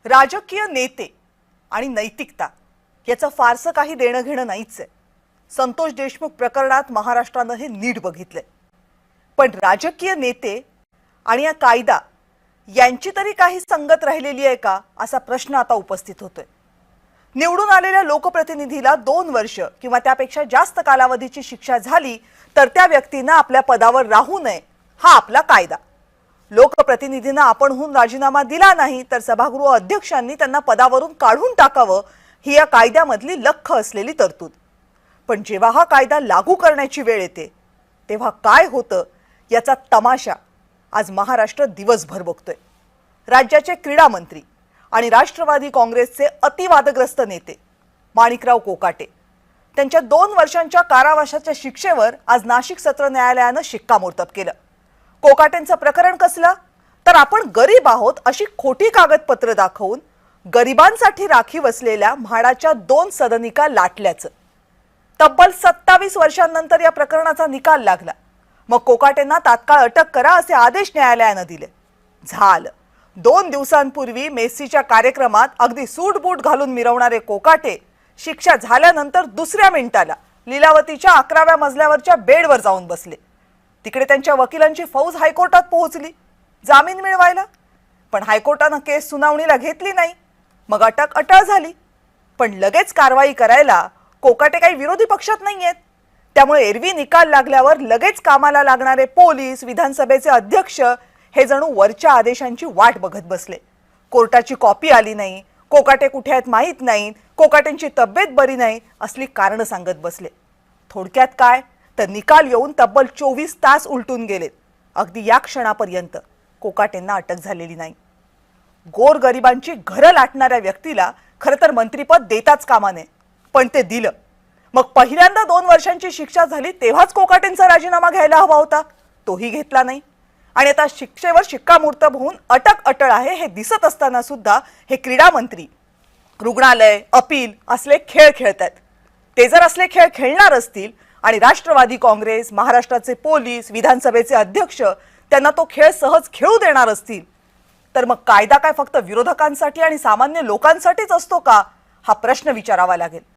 राजकीय नेते आणि नैतिकता याचं फारसं काही देणं घेणं नाहीच आहे। संतोष देशमुख प्रकरणात महाराष्ट्रानं हे नीट बघितलंय। पण राजकीय नेते आणि या कायदा यांची तरी काही संगत राहिलेली आहे का असा प्रश्न आता उपस्थित होतोय। निवडून आलेल्या लोकप्रतिनिधीला 2 वर्ष किंवा त्यापेक्षा जास्त कालावधीची शिक्षा झाली तर त्या व्यक्तीने आपल्या पदावर राहू नये हा आपला कायदा। लोकप्रतिनिधींना आपणहून राजीनामा दिला नाही तर सभागृह अध्यक्षांनी त्यांना पदावरून काढून टाकावं ही या कायद्यामधली लख्ख असलेली तरतूद। पण जेव्हा हा कायदा लागू करण्याची वेळ येते तेव्हा काय होतं याचा तमाशा आज महाराष्ट्र दिवसभर बघतोय। राज्याचे क्रीडा मंत्री आणि राष्ट्रवादी काँग्रेसचे अतिवादग्रस्त नेते माणिकराव कोकाटे त्यांच्या 2 वर्षांच्या कारावासाच्या शिक्षेवर आज नाशिक सत्र न्यायालयाने शिक्कामोर्तब केलं। कोकाटेंचं प्रकरण कसलं तर आपण गरीब आहोत अशी खोटी कागदपत्र दाखवून गरिबांसाठी राखीव असलेल्या म्हाडाच्या 2 सदनिका लाटल्याचं। तब्बल 27 वर्षांनंतर या प्रकरणाचा निकाल लागला। मग कोकाटेंना तात्काळ अटक करा असे आदेश न्यायालयाने दिले। झालं 2 दिवसांपूर्वी मेस्सीच्या कार्यक्रमात अगदी सूटबूट घालून मिरवणारे कोकाटे शिक्षा झाल्यानंतर दुसऱ्या मिनिटाला लीलावतीच्या 11व्या मजल्यावरच्या बेडवर जाऊन बसले। तिकडे त्यांच्या वकिलांची फौज हायकोर्टात पोहोचली जामीन मिळवायला, पण हायकोर्टाने केस सुनावणीला घेतली नाही। मग अटक अटळ झाली। पण लगेच कारवाई करायला कोकाटे काही विरोधी पक्षात नाहीयेत। त्यामुळे एरवी निकाल लागल्यावर लगेच कामाला लागणारे पोलीस, विधानसभेचे अध्यक्ष हे जणू वरच्या आदेशांची वाट बघत बसले। कोर्टाची कॉपी आली नाही, कोकाटे कुठे आहेत माहित नाही, कोकाटेंची तब्येत बरी नाही असली कारण सांगत बसले। थोडक्यात काय तर निकाल येऊन तब्बल 24 तास उलटून गेलेत। अगदी या क्षणापर्यंत कोकाटेंना अटक झालेली नाही। गोरगरिबांची घरं लाटणाऱ्या व्यक्तीला खरं तर मंत्रिपद देताच कामा नये, पण ते दिलं। मग पहिल्यांदा 2 वर्षांची शिक्षा झाली तेव्हाच कोकाटेंचा राजीनामा घ्यायला हवा होता, तोही घेतला नाही। आणि आता शिक्षेवर शिक्कामोर्तब होऊन अटक अटळ आहे हे दिसत असताना सुद्धा हे क्रीडा मंत्री रुग्णालय, अपील असले खेळ खेळतात। ते जर असले खेळ खेळणार असतील आणि राष्ट्रवादी काँग्रेस, महाराष्ट्राचे पोलीस, विधानसभेचे अध्यक्ष त्यांना तो खेळ सहज खेळू देणार असतील तर मग कायदा काय फक्त विरोधकांसाठी आणि सामान्य लोकांसाठीच असतो का हा प्रश्न विचारावा लागेल।